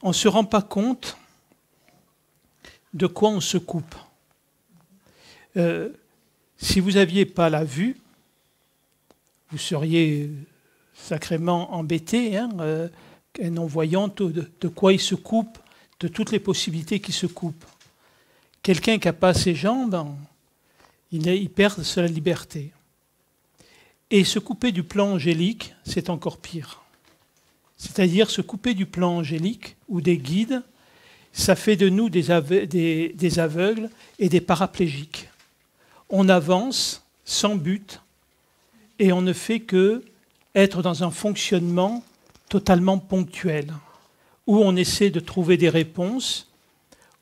on ne se rend pas compte de quoi on se coupe. Si vous n'aviez pas la vue, vous seriez sacrément embêté, hein, un non-voyant, de quoi il se coupe, de toutes les possibilités qui se coupent. Quelqu'un qui n'a pas ses jambes, il perd sa liberté. Et se couper du plan angélique, c'est encore pire. C'est-à-dire se couper du plan angélique ou des guides, ça fait de nous des aveugles et des paraplégiques. On avance sans but et on ne fait que être dans un fonctionnement totalement ponctuel, où on essaie de trouver des réponses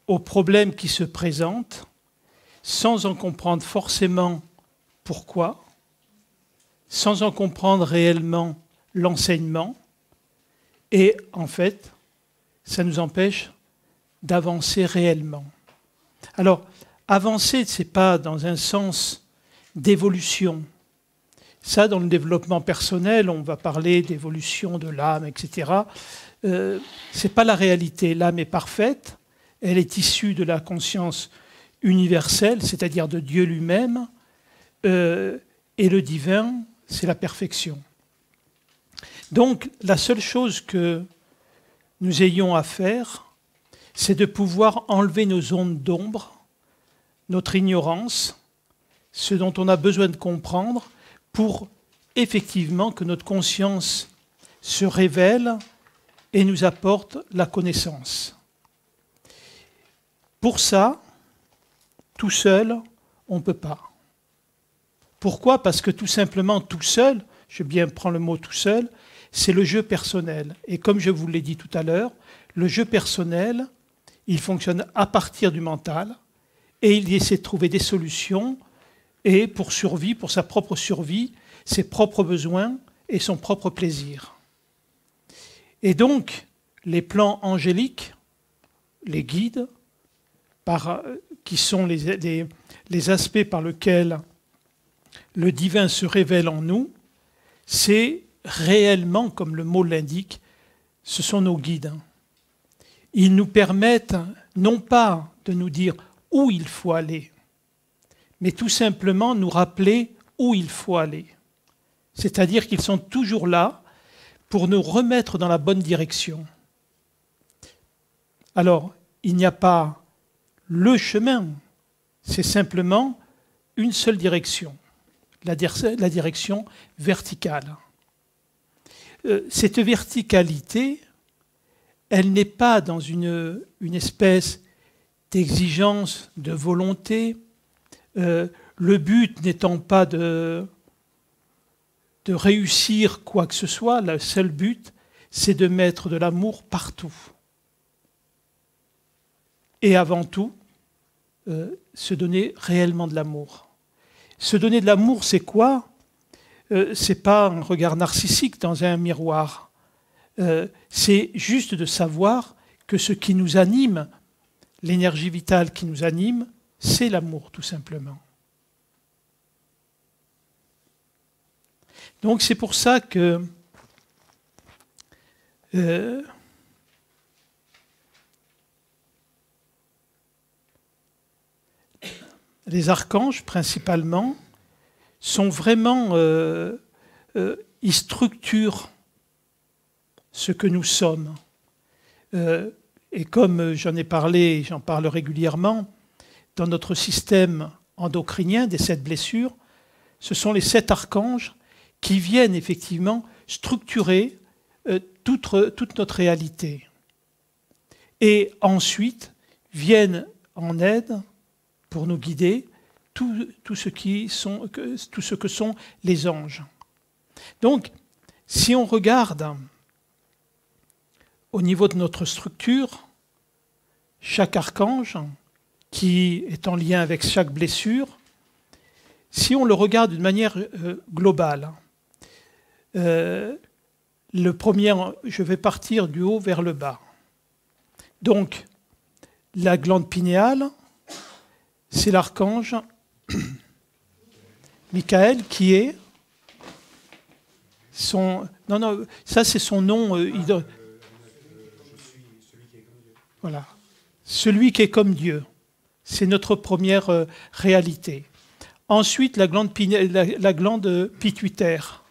aux problèmes qui se présentent, sans en comprendre forcément pourquoi, sans en comprendre réellement l'enseignement, et en fait, ça nous empêche d'avancer réellement. Alors, avancer, ce n'est pas dans un sens d'évolution. Ça, dans le développement personnel, on va parler d'évolution de l'âme, etc. Ce n'est pas la réalité. L'âme est parfaite, elle est issue de la conscience universelle, c'est-à-dire de Dieu lui-même, et le divin, c'est la perfection. Donc, la seule chose que nous ayons à faire, c'est de pouvoir enlever nos ondes d'ombre, notre ignorance, ce dont on a besoin de comprendre pour effectivement que notre conscience se révèle et nous apporte la connaissance. Pour ça, tout seul, on ne peut pas. Pourquoi? Parce que tout simplement, tout seul, je vais bien prendre le mot tout seul, c'est le jeu personnel. Et comme je vous l'ai dit tout à l'heure, le jeu personnel, il fonctionne à partir du mental et il essaie de trouver des solutions et pour survie, pour sa propre survie, ses propres besoins et son propre plaisir. Et donc, les plans angéliques, les guides, qui sont les aspects par lesquels le divin se révèle en nous, c'est réellement, comme le mot l'indique, ce sont nos guides. Ils nous permettent non pas de nous dire où il faut aller, mais tout simplement nous rappeler où il faut aller. C'est-à-dire qu'ils sont toujours là pour nous remettre dans la bonne direction. Alors, il n'y a pas le chemin, c'est simplement une seule direction, la direction verticale. Cette verticalité, elle n'est pas dans une espèce d'exigence, de volonté, le but n'étant pas de réussir quoi que ce soit, le seul but, c'est de mettre de l'amour partout. Et avant tout, se donner réellement de l'amour. Se donner de l'amour, c'est quoi? C'est pas un regard narcissique dans un miroir. C'est juste de savoir que ce qui nous anime, l'énergie vitale qui nous anime, c'est l'amour, tout simplement. Donc c'est pour ça que les archanges, principalement, sont vraiment... ils structurent ce que nous sommes. Et comme j'en ai parlé, et j'en parle régulièrement, dans notre système endocrinien des 7 blessures, ce sont les 7 archanges qui viennent effectivement structurer toute notre réalité. Et ensuite viennent en aide pour nous guider tout ce que sont les anges. Donc, si on regarde au niveau de notre structure, chaque archange qui est en lien avec chaque blessure, si on le regarde d'une manière globale, le premier, je vais partir du haut vers le bas. Donc, la glande pinéale, c'est l'archange Michael qui est son... Non, ça c'est son nom... Je suis celui qui est Voilà. Celui qui est comme Dieu. C'est notre première réalité. Ensuite, la glande pituitaire.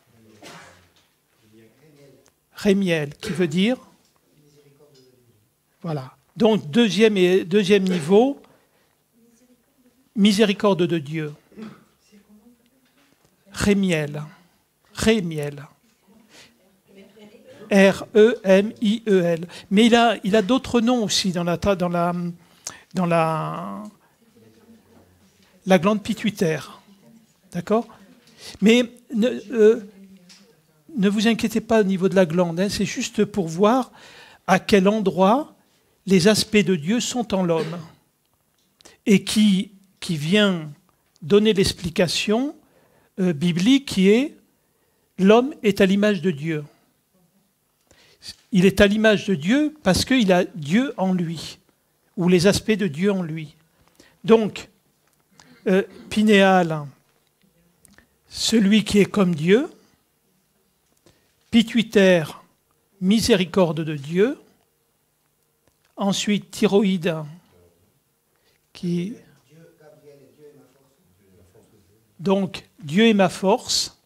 Rémiel, qui veut dire. Voilà. Donc, deuxième niveau, miséricorde de Dieu. Rémiel. Rémiel. R-E-M-I-E-L. Mais il a d'autres noms aussi dans la glande pituitaire. D'accord? Mais ne vous inquiétez pas au niveau de la glande, hein, c'est juste pour voir à quel endroit les aspects de Dieu sont en l'homme et qui vient donner l'explication biblique qui est l'homme est à l'image de Dieu. Il est à l'image de Dieu parce qu'il a Dieu en lui, ou les aspects de Dieu en lui. Donc, pinéal, celui qui est comme Dieu. Pituitaire, miséricorde de Dieu. Ensuite, thyroïde, qui... Donc, Dieu est ma force.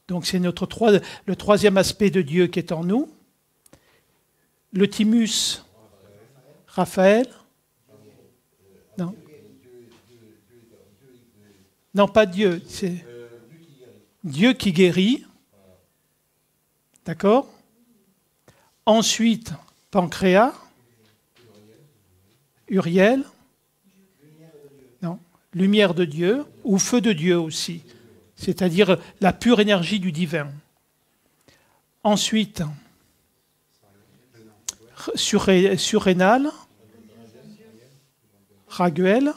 Donc, c'est le troisième aspect de Dieu qui est en nous. Le thymus, Raphaël. Non. Non, pas Dieu. C'est Dieu qui guérit. D'accord? Ensuite, pancréas. Uriel. Non. Lumière de Dieu, ou feu de Dieu aussi. C'est-à-dire la pure énergie du divin. Ensuite, surrénal, Raguel,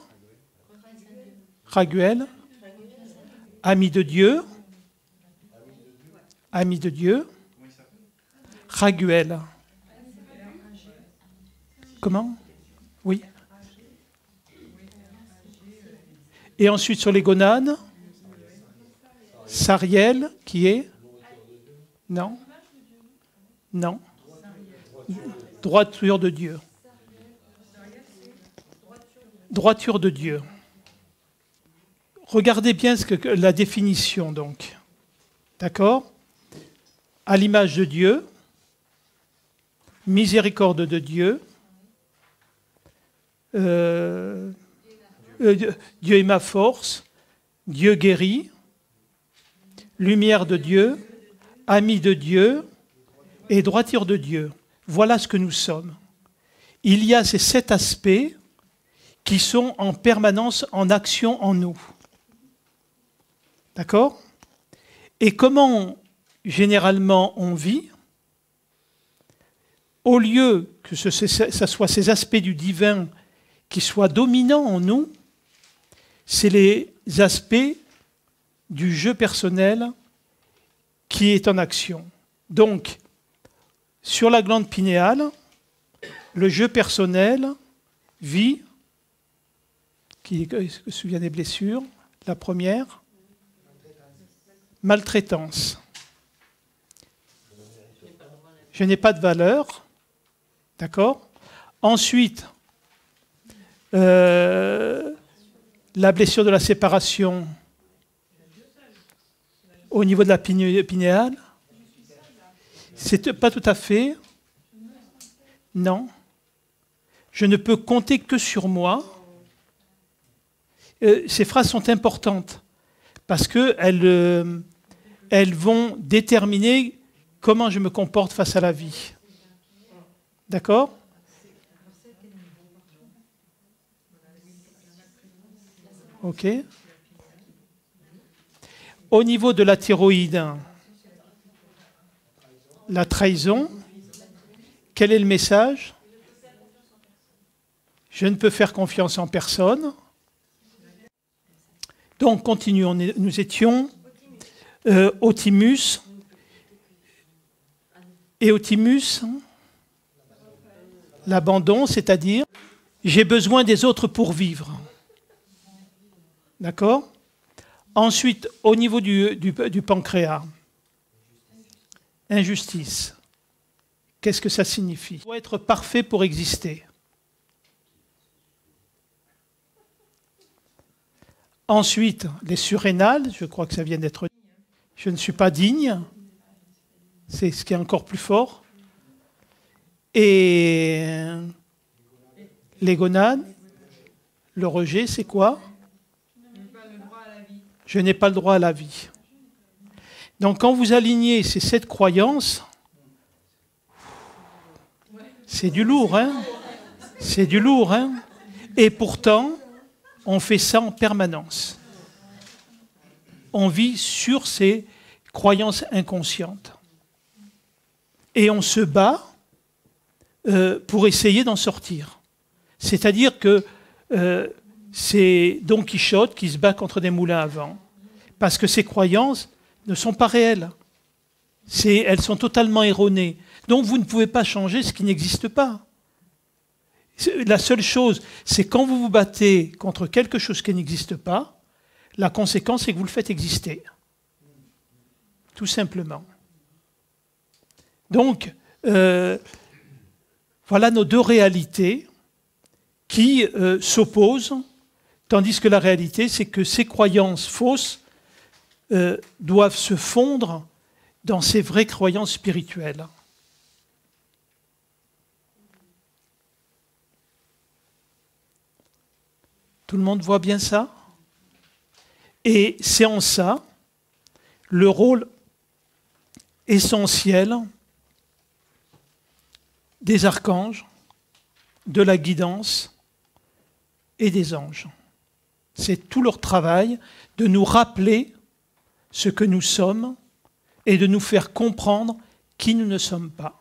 ami de Dieu, Raguel. Comment? Oui. Et ensuite sur les gonades, Sariel, qui est? Non. Non. Droiture de Dieu. Droiture de Dieu. Regardez bien la définition, donc. D'accord? À l'image de Dieu, miséricorde de Dieu, Dieu est ma force, Dieu guérit, lumière de Dieu, ami de Dieu et droiture de Dieu. Voilà ce que nous sommes. Il y a ces 7 aspects qui sont en permanence en action en nous. D'accord? Et comment, généralement, on vit? Au lieu que ce soit ces aspects du divin qui soient dominants en nous, c'est les aspects du jeu personnel qui est en action. Donc, sur la glande pinéale, le jeu personnel vit, qui se souvient des blessures, la première, maltraitance. Je n'ai pas de valeur, d'accord? Ensuite, la blessure de la séparation au niveau de la pinéale. C'est pas tout à fait. Non. Je ne peux compter que sur moi. Ces phrases sont importantes parce qu'elles vont déterminer comment je me comporte face à la vie. D'accord? OK. Au niveau de la thyroïde, la trahison, quel est le message? Je ne peux faire confiance en personne. Donc, continuons. Nous étions au thymus. Et au thymus, l'abandon, c'est-à-dire j'ai besoin des autres pour vivre. D'accord? Ensuite, au niveau du pancréas, injustice. Qu'est-ce que ça signifie? Il faut être parfait pour exister. Ensuite, les surrénales, je crois que ça vient d'être dit. Je ne suis pas digne. C'est ce qui est encore plus fort. Et les gonades, le rejet, c'est quoi? Je n'ai pas le droit à la vie. Donc quand vous alignez ces 7 croyances, c'est du lourd, hein? C'est du lourd, hein? Et pourtant, on fait ça en permanence. On vit sur ces croyances inconscientes. Et on se bat pour essayer d'en sortir. C'est-à-dire que c'est Don Quichotte qui se bat contre des moulins à vent. Parce que ces croyances ne sont pas réelles. Elles sont totalement erronées. Donc vous ne pouvez pas changer ce qui n'existe pas. La seule chose, c'est quand vous vous battez contre quelque chose qui n'existe pas, la conséquence, c'est que vous le faites exister. Tout simplement. Donc, voilà nos 2 réalités qui s'opposent, tandis que la réalité, c'est que ces croyances fausses doivent se fondre dans ces vraies croyances spirituelles. Tout le monde voit bien ça? Et c'est en ça le rôle essentiel des archanges, de la guidance et des anges. C'est tout leur travail de nous rappeler ce que nous sommes et de nous faire comprendre qui nous ne sommes pas.